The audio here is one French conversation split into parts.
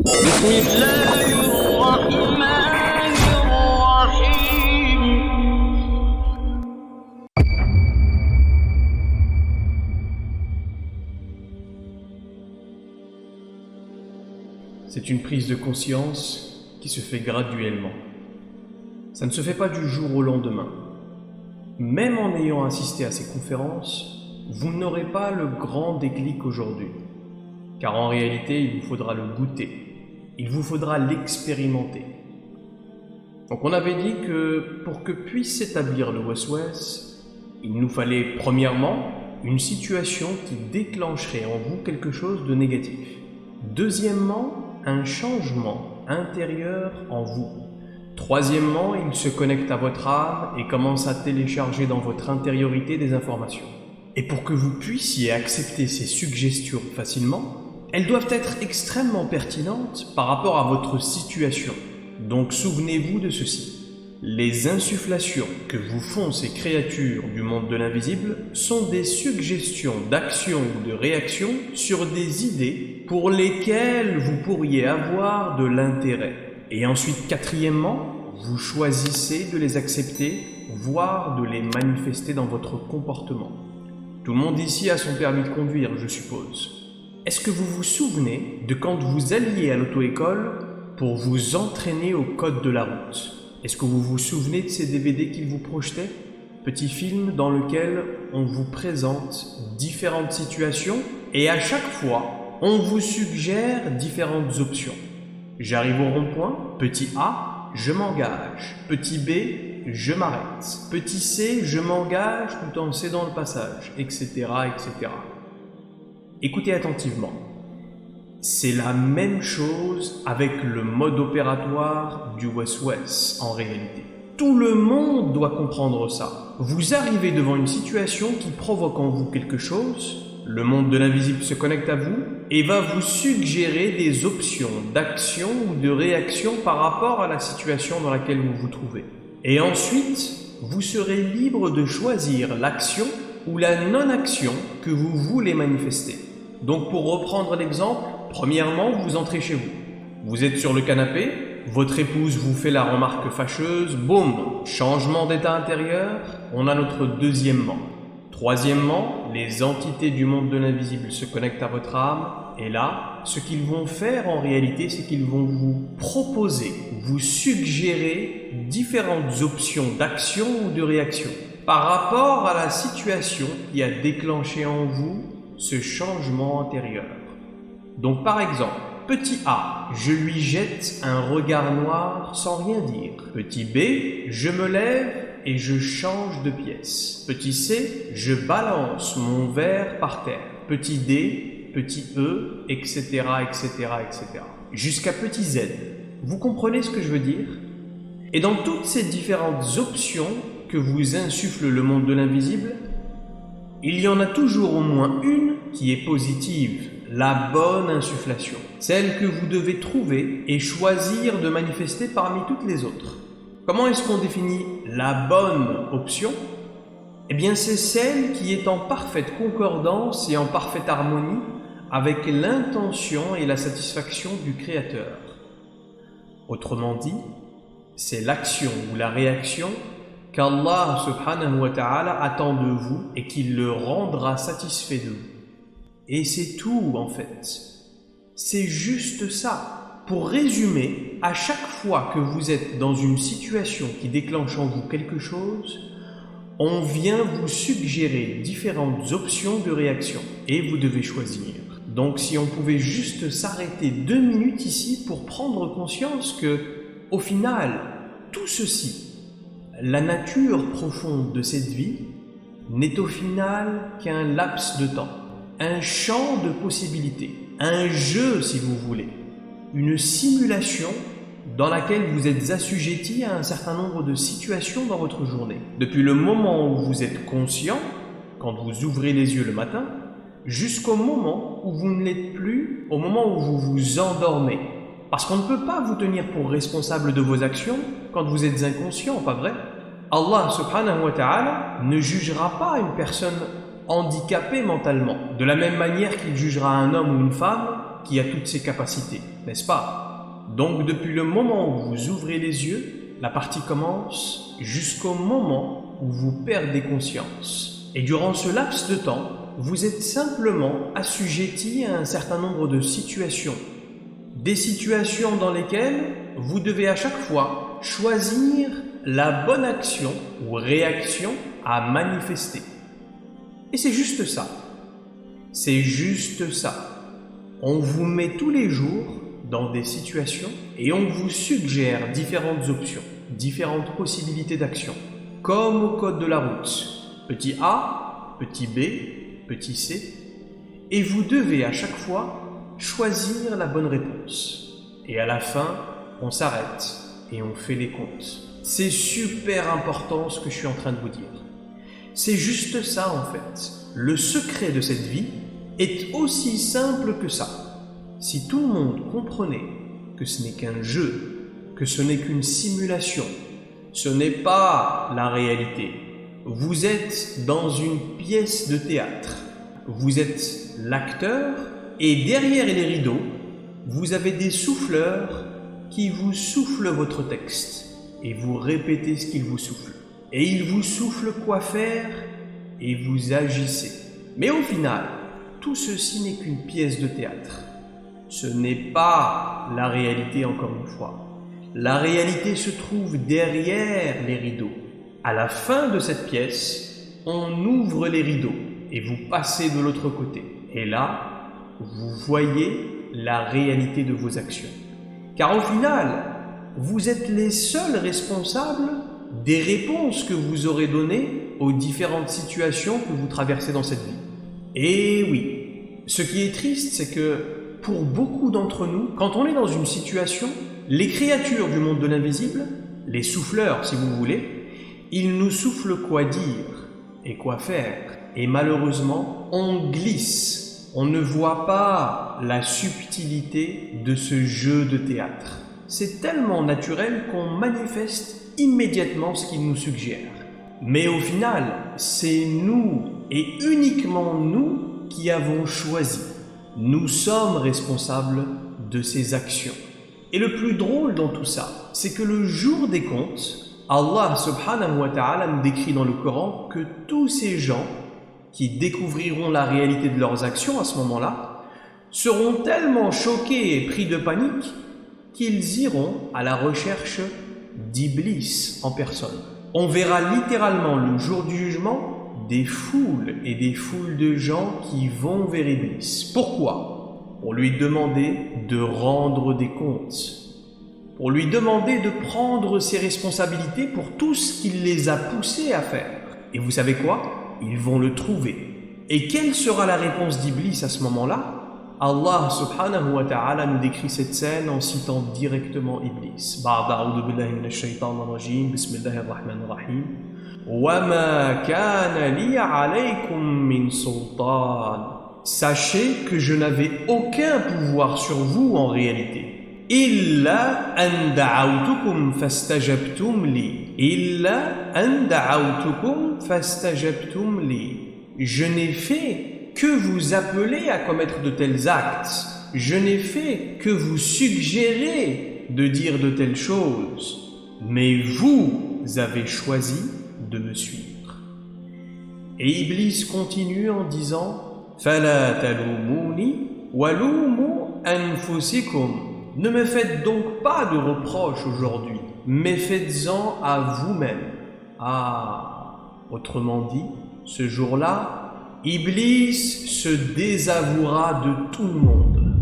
بسم الله الرحمن الرحيم. C'est une prise de conscience qui se fait graduellement. Ça ne se fait pas du jour au lendemain. Même en ayant assisté à ces conférences, vous n'aurez pas le grand déclic aujourd'hui. Car en réalité, il vous faudra le goûter. Il vous faudra l'expérimenter. Donc on avait dit que pour que puisse s'établir le waswas, il nous fallait premièrement une situation qui déclencherait en vous quelque chose de négatif. Deuxièmement, un changement intérieur en vous. Troisièmement, il se connecte à votre âme et commence à télécharger dans votre intériorité des informations. Et pour que vous puissiez accepter ces suggestions facilement, elles doivent être extrêmement pertinentes par rapport à votre situation. Donc souvenez-vous de ceci. Les insufflations que vous font ces créatures du monde de l'invisible sont des suggestions d'action ou de réaction sur des idées pour lesquelles vous pourriez avoir de l'intérêt. Et ensuite, quatrièmement, vous choisissez de les accepter, voire de les manifester dans votre comportement. Tout le monde ici a son permis de conduire, je suppose. Est-ce que vous vous souvenez de quand vous alliez à l'auto-école pour vous entraîner au code de la route? Est-ce que vous vous souvenez de ces DVD qu'ils vous projetaient? Petit film dans lequel on vous présente différentes situations et à chaque fois, on vous suggère différentes options. J'arrive au rond-point, petit A, je m'engage. Petit B, je m'arrête. Petit C, je m'engage tout en cédant le passage, etc., etc. Écoutez attentivement. C'est la même chose avec le mode opératoire du waswas en réalité. Tout le monde doit comprendre ça. Vous arrivez devant une situation qui provoque en vous quelque chose, le monde de l'invisible se connecte à vous et va vous suggérer des options d'action ou de réaction par rapport à la situation dans laquelle vous vous trouvez. Et ensuite, vous serez libre de choisir l'action ou la non-action que vous voulez manifester. Donc pour reprendre l'exemple, premièrement, vous entrez chez vous. Vous êtes sur le canapé, votre épouse vous fait la remarque fâcheuse, boum, changement d'état intérieur, on a notre deuxièmement. Troisièmement, les entités du monde de l'invisible se connectent à votre âme, et là, ce qu'ils vont faire en réalité, c'est qu'ils vont vous proposer, vous suggérer différentes options d'action ou de réaction par rapport à la situation qui a déclenché en vous ce changement intérieur. Donc par exemple, petit A, je lui jette un regard noir sans rien dire. Petit B, je me lève et je change de pièce. Petit C, je balance mon verre par terre. Petit D, petit E, etc., etc., etc. Jusqu'à petit Z. Vous comprenez ce que je veux dire? Et dans toutes ces différentes options que vous insuffle le monde de l'invisible, il y en a toujours au moins une qui est positive, la bonne insufflation, celle que vous devez trouver et choisir de manifester parmi toutes les autres. Comment est-ce qu'on définit la bonne option? Eh bien, c'est celle qui est en parfaite concordance et en parfaite harmonie avec l'intention et la satisfaction du Créateur. Autrement dit, c'est l'action ou la réaction qu'Allah subhanahu wa ta'ala attend de vous et qu'il le rendra satisfait de vous. Et c'est tout en fait. C'est juste ça. Pour résumer, à chaque fois que vous êtes dans une situation qui déclenche en vous quelque chose, on vient vous suggérer différentes options de réaction et vous devez choisir. Donc si on pouvait juste s'arrêter 2 minutes ici pour prendre conscience que, au final, tout ceci, la nature profonde de cette vie, n'est au final qu'un laps de temps, un champ de possibilités, un jeu si vous voulez, une simulation dans laquelle vous êtes assujetti à un certain nombre de situations dans votre journée. Depuis le moment où vous êtes conscient, quand vous ouvrez les yeux le matin, jusqu'au moment où vous ne l'êtes plus, au moment où vous vous endormez. Parce qu'on ne peut pas vous tenir pour responsable de vos actions quand vous êtes inconscient, pas vrai? Allah subhanahu wa ta'ala ne jugera pas une personne handicapée mentalement, de la même manière qu'il jugera un homme ou une femme qui a toutes ces capacités, n'est-ce pas? Donc depuis le moment où vous ouvrez les yeux, la partie commence jusqu'au moment où vous perdez conscience. Et durant ce laps de temps, vous êtes simplement assujetti à un certain nombre de situations. Des situations dans lesquelles vous devez à chaque fois choisir la bonne action ou réaction à manifester. Et c'est juste ça. C'est juste ça. On vous met tous les jours dans des situations et on vous suggère différentes options, différentes possibilités d'action, comme au code de la route. Petit A, petit B, petit C. Et vous devez à chaque fois choisir la bonne réponse. Et à la fin, on s'arrête et on fait les comptes. C'est super important ce que je suis en train de vous dire. C'est juste ça en fait. Le secret de cette vie est aussi simple que ça. Si tout le monde comprenait que ce n'est qu'un jeu, que ce n'est qu'une simulation, ce n'est pas la réalité. Vous êtes dans une pièce de théâtre. Vous êtes l'acteur et derrière les rideaux, vous avez des souffleurs qui vous soufflent votre texte et vous répétez ce qu'ils vous soufflent. Et ils vous soufflent quoi faire et vous agissez. Mais au final, tout ceci n'est qu'une pièce de théâtre. Ce n'est pas la réalité encore une fois. La réalité se trouve derrière les rideaux. À la fin de cette pièce, on ouvre les rideaux et vous passez de l'autre côté. Et là, vous voyez la réalité de vos actions. Car au final, vous êtes les seuls responsables des réponses que vous aurez données aux différentes situations que vous traversez dans cette vie. Et oui, ce qui est triste, c'est que pour beaucoup d'entre nous, quand on est dans une situation, les créatures du monde de l'invisible, les souffleurs si vous voulez, ils nous soufflent quoi dire et quoi faire. Et malheureusement, on glisse. On ne voit pas la subtilité de ce jeu de théâtre. C'est tellement naturel qu'on manifeste immédiatement ce qu'il nous suggère. Mais au final, c'est nous et uniquement nous qui avons choisi. Nous sommes responsables de ces actions. Et le plus drôle dans tout ça, c'est que le jour des comptes, Allah subhanahu wa ta'ala nous décrit dans le Coran que tous ces gens qui découvriront la réalité de leurs actions à ce moment-là seront tellement choqués et pris de panique qu'ils iront à la recherche d'Iblis en personne. On verra littéralement le jour du jugement des foules et des foules de gens qui vont vers Iblis. Pourquoi? Pour lui demander de rendre des comptes. Pour lui demander de prendre ses responsabilités pour tout ce qu'il les a poussés à faire. Et vous savez quoi? Ils vont le trouver. Et quelle sera la réponse d'Iblis à ce moment-là? Allah subhanahu wa ta'ala nous décrit cette scène en citant directement Iblis. Ba'da a'udhu billahi minash shaytanir rajim, bismillahir rahmanir rahim. Wa ma kana li alaykum min sultan. Sachez que je n'avais aucun pouvoir sur vous en réalité. Illa an da'awtukum fastajabtum li. Illa an da'awtukum fastajabtum li. Je n'ai fait que vous appeler à commettre de tels actes. Je n'ai fait que vous suggérer de dire de telles choses. Mais vous avez choisi de me suivre. Et Iblis continue en disant Fala talumuni walumu anfusikum. Ne me faites donc pas de reproches aujourd'hui, mais faites-en à vous-même. Autrement dit, ce jour-là, Iblis se désavouera de tout le monde.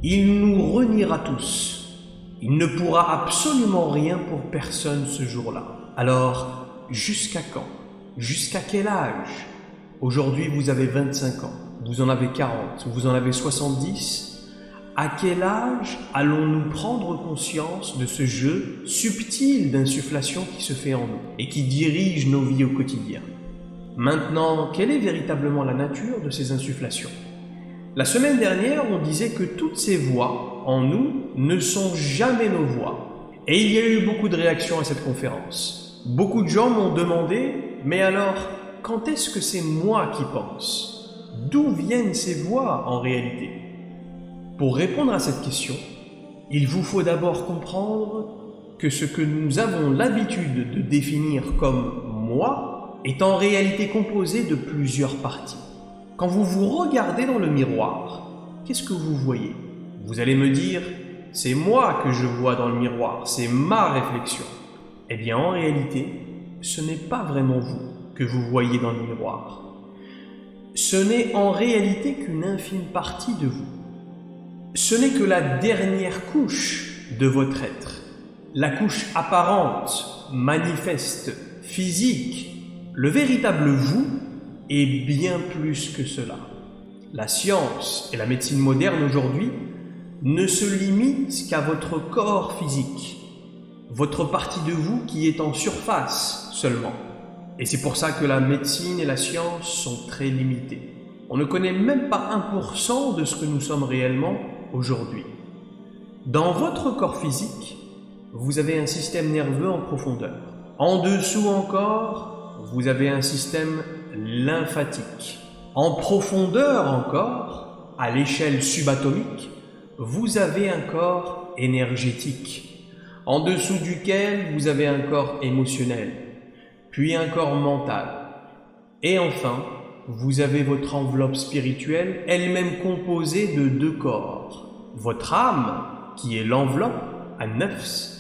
Il nous reniera tous. Il ne pourra absolument rien pour personne ce jour-là. Alors, jusqu'à quand? Jusqu'à quel âge? Aujourd'hui, vous avez 25 ans, vous en avez 40, vous en avez 70. À quel âge allons-nous prendre conscience de ce jeu subtil d'insufflation qui se fait en nous et qui dirige nos vies au quotidien? Maintenant, quelle est véritablement la nature de ces insufflations? La semaine dernière, on disait que toutes ces voix en nous ne sont jamais nos voix. Et il y a eu beaucoup de réactions à cette conférence. Beaucoup de gens m'ont demandé « Mais alors, quand est-ce que c'est moi qui pense ?» d'où viennent ces voix en réalité? Pour répondre à cette question, il vous faut d'abord comprendre que ce que nous avons l'habitude de définir comme « moi » est en réalité composé de plusieurs parties. Quand vous vous regardez dans le miroir, qu'est-ce que vous voyez? Vous allez me dire « c'est moi que je vois dans le miroir, c'est ma réflexion ». Eh bien en réalité, ce n'est pas vraiment vous que vous voyez dans le miroir. Ce n'est en réalité qu'une infime partie de vous. Ce n'est que la dernière couche de votre être, la couche apparente, manifeste, physique. Le véritable vous est bien plus que cela. La science et la médecine moderne aujourd'hui ne se limitent qu'à votre corps physique, votre partie de vous qui est en surface seulement. Et c'est pour ça que la médecine et la science sont très limitées. On ne connaît même pas 1% de ce que nous sommes réellement aujourd'hui. Dans votre corps physique, vous avez un système nerveux en profondeur. En dessous encore, vous avez un système lymphatique. En profondeur encore, à l'échelle subatomique, vous avez un corps énergétique, en dessous duquel vous avez un corps émotionnel, puis un corps mental. Et enfin, vous avez votre enveloppe spirituelle, elle-même composée de 2 corps. Votre âme, qui est l'enveloppe, an-nafs,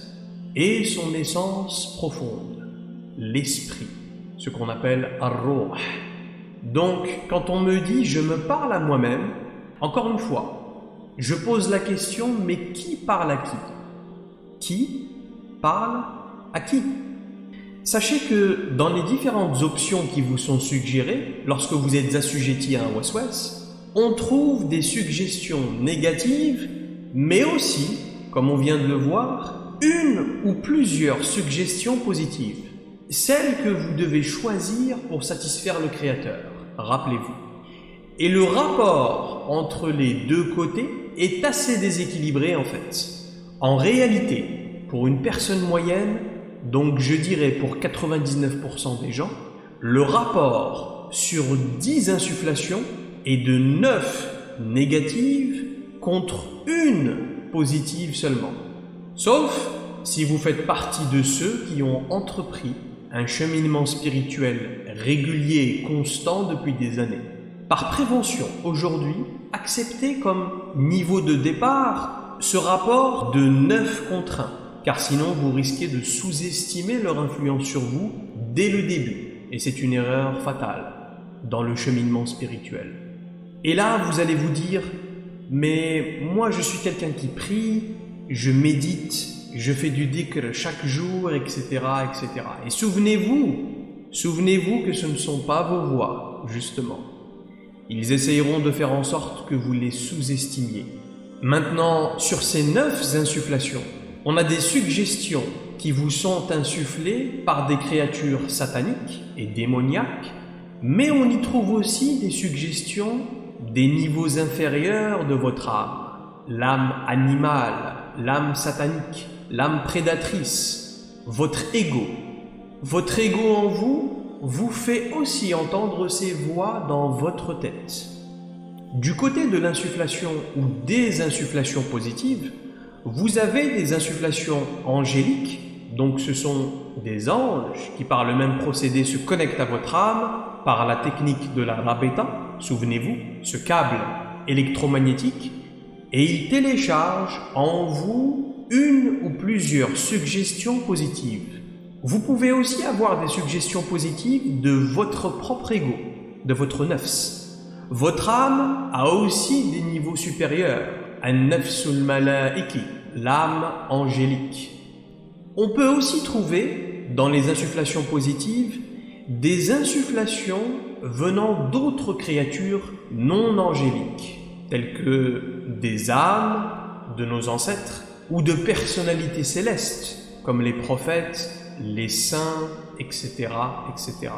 et son essence profonde, l'esprit, ce qu'on appelle ar-ruh. Donc, quand on me dit « je me parle à moi-même », encore une fois, je pose la question « mais qui parle à qui ?» Qui parle à qui? Sachez que dans les différentes options qui vous sont suggérées, lorsque vous êtes assujetti à un waswas, on trouve des suggestions négatives, mais aussi, comme on vient de le voir, une ou plusieurs suggestions positives. Celles que vous devez choisir pour satisfaire le Créateur, rappelez-vous. Et le rapport entre les 2 côtés est assez déséquilibré en fait. En réalité, pour une personne moyenne, donc je dirais pour 99% des gens, le rapport sur 10 insufflations est de 9 négatives contre 1 positive seulement. Sauf si vous faites partie de ceux qui ont entrepris un cheminement spirituel régulier et constant depuis des années. Par prévention, aujourd'hui, acceptez comme niveau de départ ce rapport de 9 contre 1, car sinon vous risquez de sous-estimer leur influence sur vous dès le début, et c'est une erreur fatale dans le cheminement spirituel. Et là, vous allez vous dire « mais moi je suis quelqu'un qui prie, je médite, je fais du dhikr chaque jour, etc. etc. » Et souvenez-vous que ce ne sont pas vos voix, justement. Ils essayeront de faire en sorte que vous les sous-estimiez. Maintenant, sur ces 9 insufflations, on a des suggestions qui vous sont insufflées par des créatures sataniques et démoniaques, mais on y trouve aussi des suggestions des niveaux inférieurs de votre âme, l'âme animale, l'âme satanique, l'âme prédatrice, votre ego. Votre ego en vous fait aussi entendre ces voix dans votre tête. Du côté de l'insufflation ou des insufflations positives, vous avez des insufflations angéliques, donc ce sont des anges qui par le même procédé se connectent à votre âme par la technique de la rabeta, souvenez-vous, ce câble électromagnétique, et ils téléchargent en vous une ou plusieurs suggestions positives. Vous pouvez aussi avoir des suggestions positives de votre propre ego, de votre nafs. Votre âme a aussi des niveaux supérieurs, an-nafsul malaiki, l'âme angélique. On peut aussi trouver, dans les insufflations positives, des insufflations venant d'autres créatures non angéliques, telles que des âmes de nos ancêtres ou de personnalités célestes, comme les prophètes, les saints, etc., etc.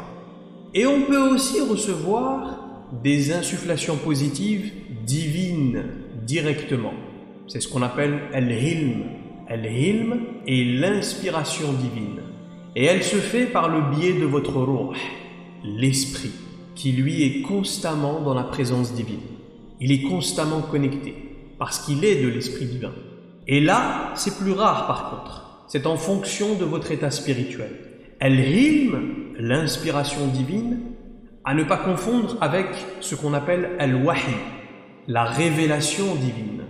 Et on peut aussi recevoir des insufflations positives divines directement. C'est ce qu'on appelle al-hilm. Al-hilm est l'inspiration divine. Et elle se fait par le biais de votre ruh, l'esprit, qui lui est constamment dans la présence divine. Il est constamment connecté, parce qu'il est de l'Esprit divin. Et là, c'est plus rare par contre. C'est en fonction de votre état spirituel. Al-Hilm, l'inspiration divine, à ne pas confondre avec ce qu'on appelle Al-Wahi, la révélation divine.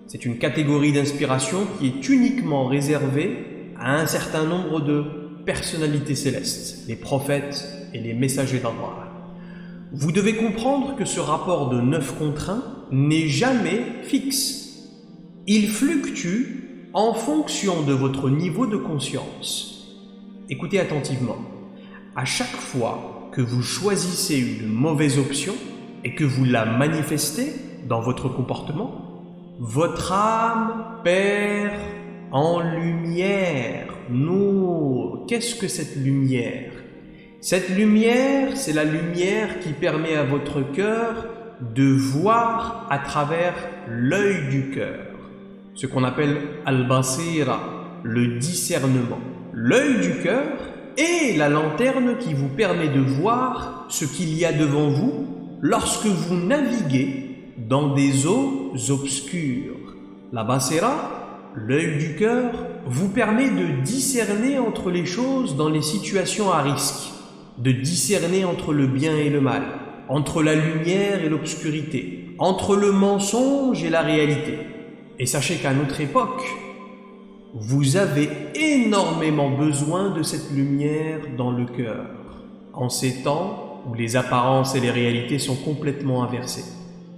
C'est une catégorie d'inspiration qui est uniquement réservée à un certain nombre de personnalités célestes, les prophètes et les messagers d'Allah. Vous devez comprendre que ce rapport de 9 contre 1 n'est jamais fixe. Il fluctue en fonction de votre niveau de conscience. Écoutez attentivement. À chaque fois que vous choisissez une mauvaise option et que vous la manifestez dans votre comportement, votre âme perd en lumière. Nour. Qu'est-ce que cette lumière? Cette lumière, c'est la lumière qui permet à votre cœur de voir à travers l'œil du cœur. Ce qu'on appelle al-basira, le discernement. L'œil du cœur est la lanterne qui vous permet de voir ce qu'il y a devant vous lorsque vous naviguez dans des eaux obscures. La basira, l'œil du cœur, vous permet de discerner entre les choses dans les situations à risque, de discerner entre le bien et le mal, entre la lumière et l'obscurité, entre le mensonge et la réalité. Et sachez qu'à notre époque, vous avez énormément besoin de cette lumière dans le cœur, en ces temps où les apparences et les réalités sont complètement inversées.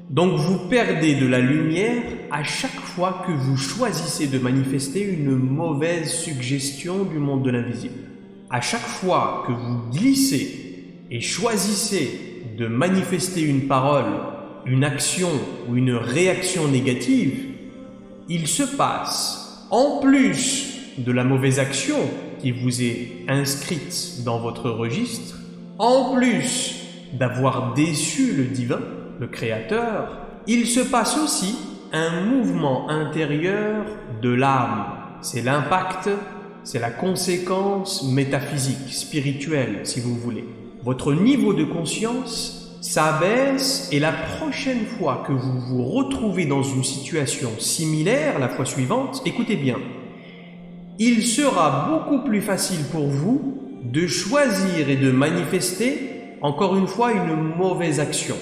Donc vous perdez de la lumière à chaque fois que vous choisissez de manifester une mauvaise suggestion du monde de l'invisible. À chaque fois que vous glissez et choisissez de manifester une parole, une action ou une réaction négative, il se passe, en plus de la mauvaise action qui vous est inscrite dans votre registre, en plus d'avoir déçu le divin, le Créateur, il se passe aussi un mouvement intérieur de l'âme. C'est l'impact, c'est la conséquence métaphysique, spirituelle, si vous voulez. Votre niveau de conscience s'abaisse et la prochaine fois que vous vous retrouvez dans une situation similaire, la fois suivante, écoutez bien, il sera beaucoup plus facile pour vous de choisir et de manifester, encore une fois, une mauvaise action.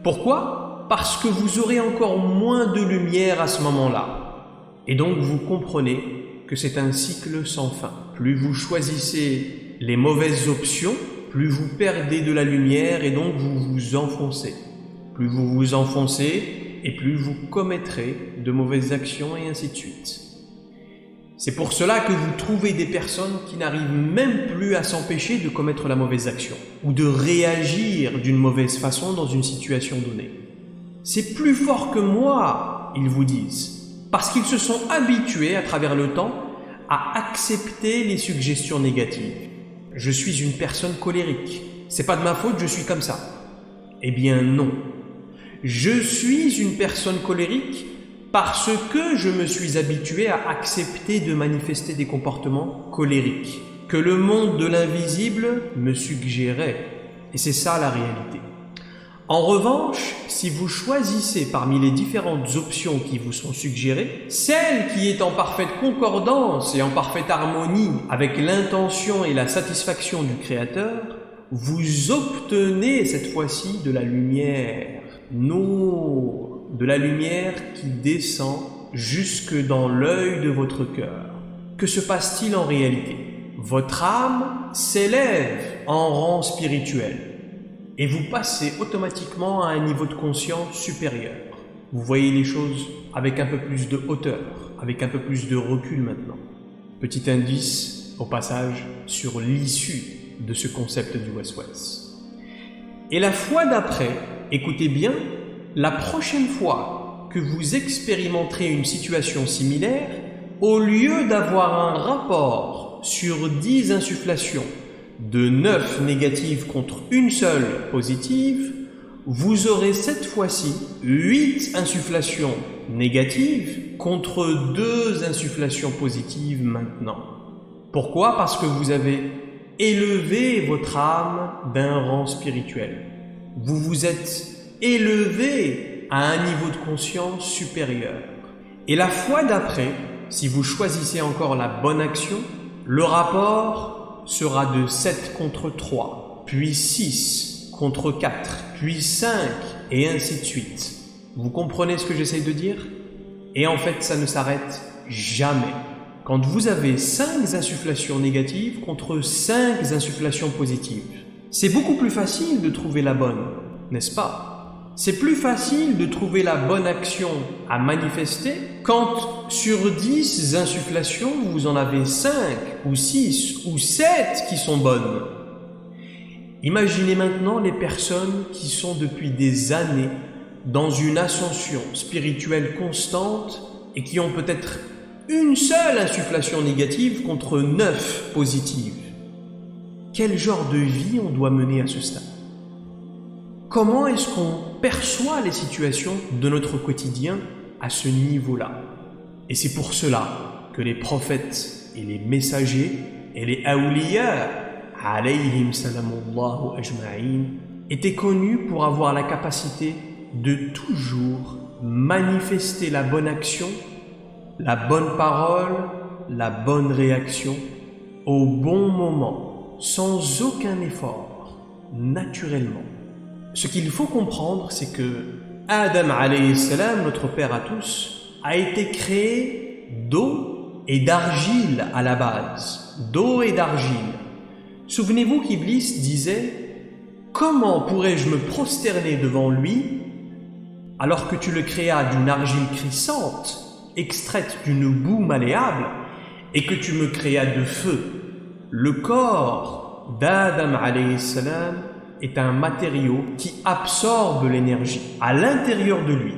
Pourquoi? Parce que vous aurez encore moins de lumière à ce moment-là. Et donc vous comprenez que c'est un cycle sans fin. Plus vous choisissez les mauvaises options, plus vous perdez de la lumière et donc vous vous enfoncez. Plus vous vous enfoncez et plus vous commettrez de mauvaises actions et ainsi de suite. C'est pour cela que vous trouvez des personnes qui n'arrivent même plus à s'empêcher de commettre la mauvaise action ou de réagir d'une mauvaise façon dans une situation donnée. C'est plus fort que moi, ils vous disent, parce qu'ils se sont habitués à travers le temps à accepter les suggestions négatives. Je suis une personne colérique, c'est pas de ma faute, je suis comme ça. Eh bien non. Je suis une personne colérique parce que je me suis habitué à accepter de manifester des comportements colériques, que le monde de l'invisible me suggérait. Et c'est ça la réalité. En revanche, si vous choisissez parmi les différentes options qui vous sont suggérées, celle qui est en parfaite concordance et en parfaite harmonie avec l'intention et la satisfaction du Créateur, vous obtenez cette fois-ci de la lumière, de la lumière qui descend jusque dans l'œil de votre cœur. Que se passe-t-il en réalité? Votre âme s'élève en rang spirituel et vous passez automatiquement à un niveau de conscience supérieur. Vous voyez les choses avec un peu plus de hauteur, avec un peu plus de recul maintenant. Petit indice au passage sur l'issue de ce concept du West-West. Et la fois d'après, écoutez bien, la prochaine fois que vous expérimenterez une situation similaire, au lieu d'avoir un rapport sur 10 insufflations de 9 négatives contre une seule positive, vous aurez cette fois-ci 8 insufflations négatives contre 2 insufflations positives maintenant. Pourquoi? Parce que vous avez élevé votre âme d'un rang spirituel. vous vous êtes élevé à un niveau de conscience supérieur. Et la fois d'après, si vous choisissez encore la bonne action, le rapport sera de 7 contre 3, puis 6 contre 4, puis 5, et ainsi de suite. Vous comprenez ce que j'essaye de dire? Et en fait, ça ne s'arrête jamais. Quand vous avez 5 insufflations négatives contre 5 insufflations positives, c'est beaucoup plus facile de trouver la bonne, n'est-ce pas? C'est plus facile de trouver la bonne action à manifester quand sur 10 insufflations, vous en avez 5 ou 6 ou 7 qui sont bonnes. Imaginez maintenant les personnes qui sont depuis des années dans une ascension spirituelle constante et qui ont peut-être une seule insufflation négative contre 9 positives. Quel genre de vie on doit mener à ce stade? Comment est-ce qu'on perçoit les situations de notre quotidien à ce niveau-là? Et c'est pour cela que les prophètes et les messagers et les awliya, alayhim salamullahu ajma'in, étaient connus pour avoir la capacité de toujours manifester la bonne action, la bonne parole, la bonne réaction au bon moment, sans aucun effort, naturellement. Ce qu'il faut comprendre, c'est que Adam alayhi salam, notre père à tous, a été créé d'eau et d'argile à la base. D'eau et d'argile. Souvenez-vous qu'Iblis disait « Comment pourrais-je me prosterner devant lui alors que tu le créas d'une argile crissante, extraite d'une boue malléable, et que tu me créas de feu ?» Le corps d'Adam alayhi salam est un matériau qui absorbe l'énergie à l'intérieur de lui.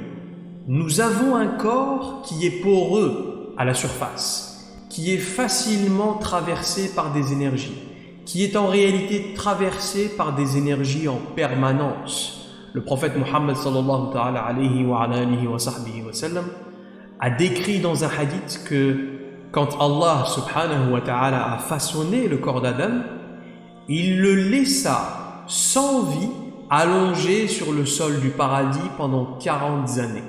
Nous avons un corps qui est poreux à la surface, qui est facilement traversé par des énergies, qui est en réalité traversé par des énergies en permanence. Le prophète Muhammad sallallahu ta'ala alayhi wa alihi wa sahbihi wa sallam a décrit dans un hadith que quand Allah subhanahu wa ta'ala a façonné le corps d'Adam, il le laissa sans vie, allongé sur le sol du paradis pendant 40 années.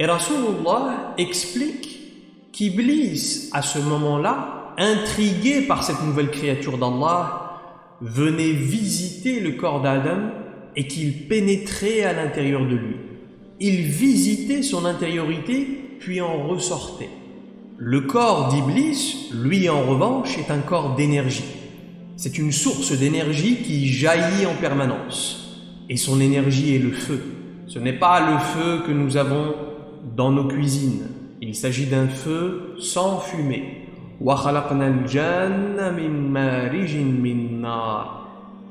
Et Rasulullah explique qu'Iblis, à ce moment-là, intrigué par cette nouvelle créature d'Allah, venait visiter le corps d'Adam et qu'il pénétrait à l'intérieur de lui. Il visitait son intériorité, puis en ressortait. Le corps d'Iblis, lui en revanche, est un corps d'énergie. C'est une source d'énergie qui jaillit en permanence. Et son énergie est le feu. Ce n'est pas le feu que nous avons dans nos cuisines. Il s'agit d'un feu sans fumée.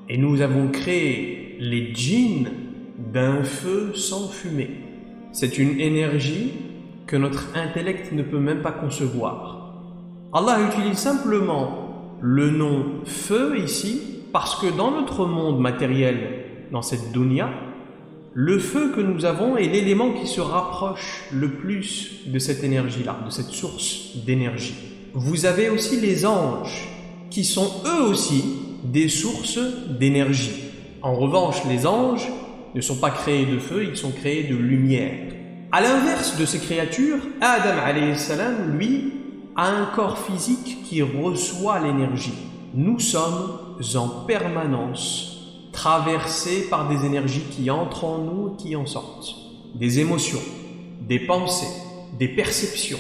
Et nous avons créé les djinns d'un feu sans fumée. C'est une énergie que notre intellect ne peut même pas concevoir. Allah utilise simplement le nom feu ici, parce que dans notre monde matériel, dans cette dunya, le feu que nous avons est l'élément qui se rapproche le plus de cette énergie-là, de cette source d'énergie. Vous avez aussi les anges, qui sont eux aussi des sources d'énergie. En revanche, les anges ne sont pas créés de feu, ils sont créés de lumière. À l'inverse de ces créatures, Adam alayhi salam, lui, a un corps physique qui reçoit l'énergie. Nous sommes en permanence traversés par des énergies qui entrent en nous et qui en sortent. Des émotions, des pensées, des perceptions,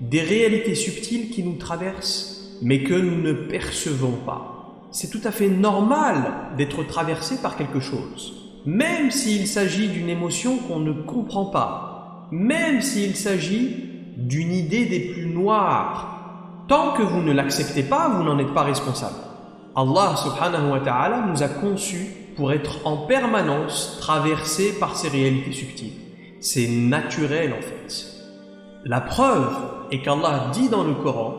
des réalités subtiles qui nous traversent, mais que nous ne percevons pas. C'est tout à fait normal d'être traversé par quelque chose, même s'il s'agit d'une émotion qu'on ne comprend pas, même s'il s'agit d'une idée des plus noires. Tant que vous ne l'acceptez pas, vous n'en êtes pas responsable. Allah subhanahu wa ta'ala nous a conçus pour être en permanence traversés par ces réalités subtiles. C'est naturel en fait. La preuve est qu'Allah dit dans le Coran,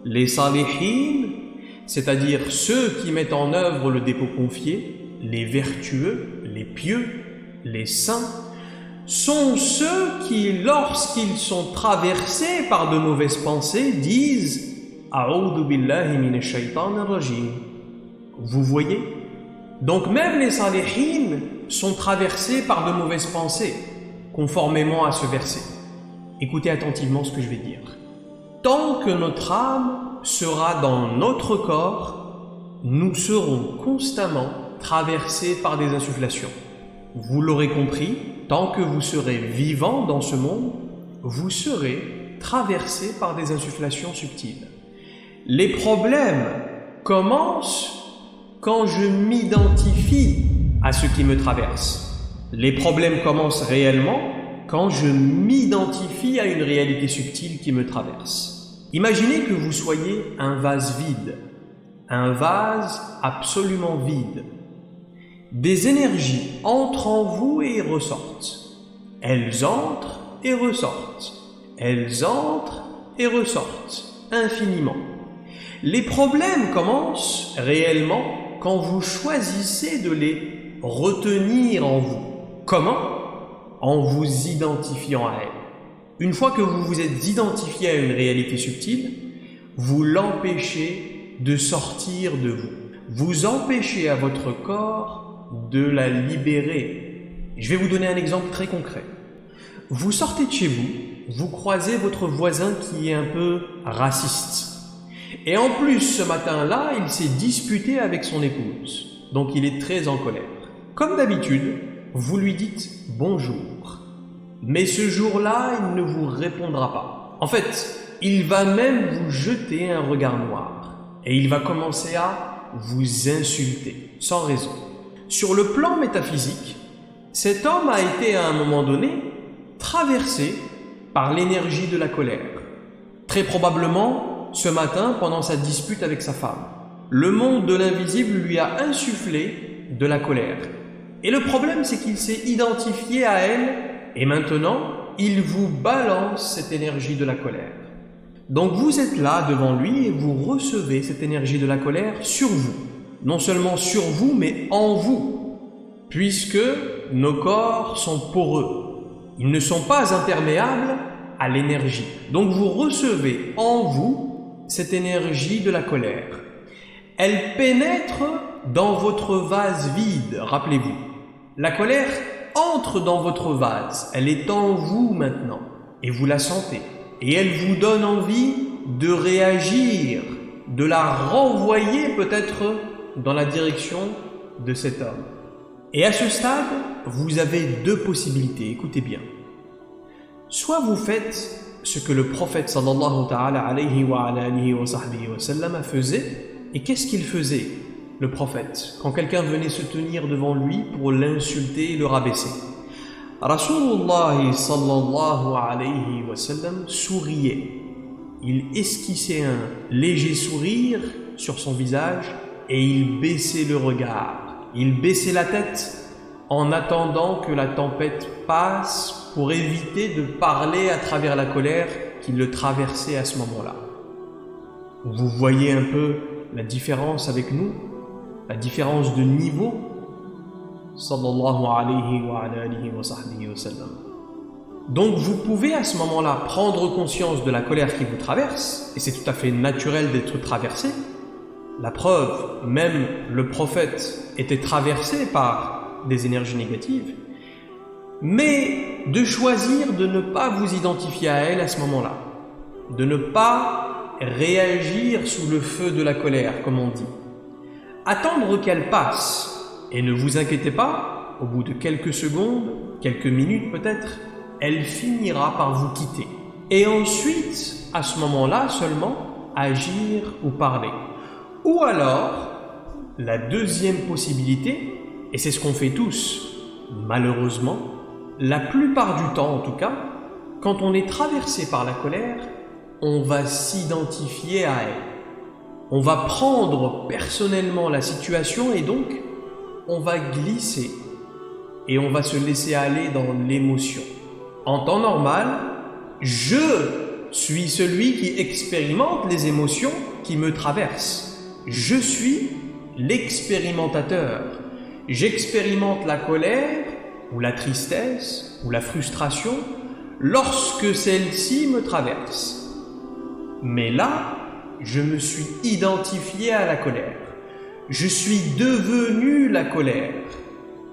les salihin, c'est-à-dire ceux qui mettent en œuvre le dépôt confié, les vertueux, les pieux, les saints, sont ceux qui, lorsqu'ils sont traversés par de mauvaises pensées, disent « A'udhu billahi minash shaitanir rajim ». Vous voyez, Donc même les salihines sont traversés par de mauvaises pensées, conformément à ce verset. Écoutez attentivement ce que je vais dire. Tant que notre âme sera dans notre corps, nous serons constamment traversés par des insufflations. Vous l'aurez compris, tant que vous serez vivant dans ce monde, vous serez traversé par des insufflations subtiles. Les problèmes commencent quand je m'identifie à ce qui me traverse. Les problèmes commencent réellement quand je m'identifie à une réalité subtile qui me traverse. Imaginez que vous soyez un vase vide, un vase absolument vide. Des énergies entrent en vous et ressortent. Elles entrent et ressortent. Elles entrent et ressortent, infiniment. Les problèmes commencent réellement quand vous choisissez de les retenir en vous. Comment? En vous identifiant à elle. Une fois que vous vous êtes identifié à une réalité subtile, vous l'empêchez de sortir de vous. Vous empêchez à votre corps de la libérer. Je vais vous donner un exemple très concret. Vous sortez de chez vous, vous croisez votre voisin qui est un peu raciste. Et en plus, ce matin-là, il s'est disputé avec son épouse. Donc il est très en colère. Comme d'habitude, vous lui dites bonjour. Mais ce jour-là, il ne vous répondra pas. En fait, il va même vous jeter un regard noir. Et il va commencer à vous insulter, sans raison. Sur le plan métaphysique, cet homme a été à un moment donné traversé par l'énergie de la colère. Très probablement, ce matin, pendant sa dispute avec sa femme, le monde de l'invisible lui a insufflé de la colère. Et le problème, c'est qu'il s'est identifié à elle, et maintenant, il vous balance cette énergie de la colère. Donc vous êtes là devant lui et vous recevez cette énergie de la colère sur vous. Non seulement sur vous, mais en vous. Puisque nos corps sont poreux. Ils ne sont pas imperméables à l'énergie. Donc vous recevez en vous cette énergie de la colère. Elle pénètre dans votre vase vide, rappelez-vous. La colère entre dans votre vase, elle est en vous maintenant, et vous la sentez. Et elle vous donne envie de réagir, de la renvoyer peut-être dans la direction de cet homme. Et à ce stade, vous avez deux possibilités, écoutez bien. Soit vous faites ce que le prophète sallallahu ta'ala alayhi wa alihi wa sahbihi wa sallam faisait. Et qu'est-ce qu'il faisait, le prophète, quand quelqu'un venait se tenir devant lui pour l'insulter et le rabaisser? Rasulullah sallallahu alayhi wa sallam souriait. Il esquissait un léger sourire sur son visage et il baissait le regard. Il baissait la tête en attendant que la tempête passe pour éviter de parler à travers la colère qui le traversait à ce moment-là. Vous voyez un peu la différence avec nous, la différence de niveau, sallallahu alayhi wa alihi wa sahbihi wa sallam. Donc vous pouvez à ce moment-là prendre conscience de la colère qui vous traverse, et c'est tout à fait naturel d'être traversé. La preuve, même le prophète était traversé par des énergies négatives, mais de choisir de ne pas vous identifier à elle à ce moment-là, de ne pas réagir sous le feu de la colère, comme on dit. Attendre qu'elle passe, et ne vous inquiétez pas, au bout de quelques secondes, quelques minutes peut-être, elle finira par vous quitter. Et ensuite, à ce moment-là seulement, agir ou parler. Ou alors, la deuxième possibilité, et c'est ce qu'on fait tous, malheureusement, la plupart du temps en tout cas, quand on est traversé par la colère, on va s'identifier à elle. On va prendre personnellement la situation et donc on va glisser et on va se laisser aller dans l'émotion. En temps normal, je suis celui qui expérimente les émotions qui me traversent. Je suis l'expérimentateur. J'expérimente la colère ou la tristesse ou la frustration lorsque celle-ci me traverse. Mais là, je me suis identifié à la colère. je suis devenu la colère.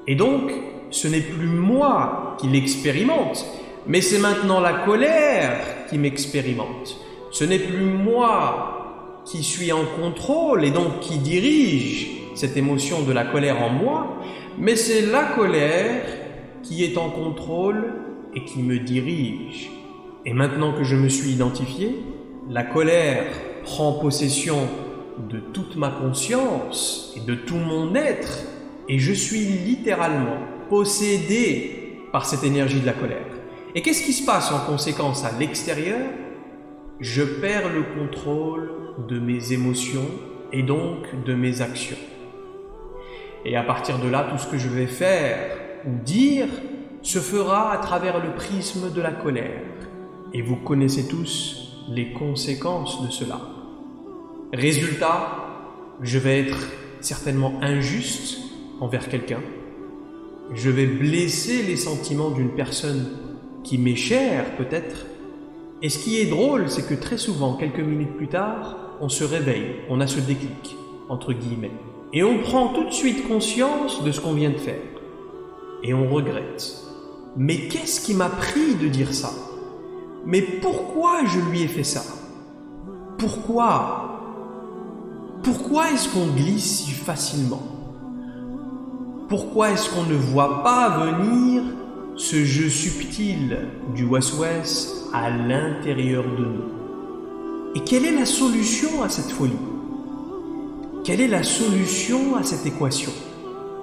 Et donc, ce n'est plus moi qui l'expérimente, mais c'est maintenant la colère qui m'expérimente. Ce n'est plus moi qui suis en contrôle et donc qui dirige cette émotion de la colère en moi, mais c'est la colère qui est en contrôle et qui me dirige. Et maintenant que je me suis identifié, la colère prend possession de toute ma conscience et de tout mon être, et je suis littéralement possédé par cette énergie de la colère. Et qu'est-ce qui se passe en conséquence à l'extérieur? Je perds le contrôle de mes émotions et donc de mes actions. Et à partir de là, tout ce que je vais faire ou dire se fera à travers le prisme de la colère. Et vous connaissez tous les conséquences de cela. Résultat, je vais être certainement injuste envers quelqu'un. Je vais blesser les sentiments d'une personne qui m'est chère peut-être. Et ce qui est drôle, c'est que très souvent, quelques minutes plus tard, on se réveille, on a ce déclic, entre guillemets. Et on prend tout de suite conscience de ce qu'on vient de faire. Et on regrette. Mais qu'est-ce qui m'a pris de dire ça? Mais pourquoi je lui ai fait ça? Pourquoi? Pourquoi est-ce qu'on glisse si facilement? Pourquoi est-ce qu'on ne voit pas venir ce jeu subtil du waswas à l'intérieur de nous? Et quelle est la solution à cette folie? Quelle est la solution à cette équation?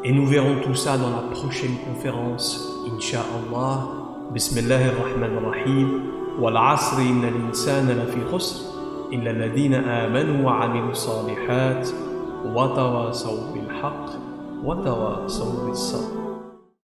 Et nous verrons tout ça dans la prochaine conférence, Inch'Allah. Bismillahirrahmanirrahim. Wal asri inna l'insana lafi khusr illa alladhina amanu wa amilu salihat wa tawasaw bil haqq wa tawasaw bis sabr.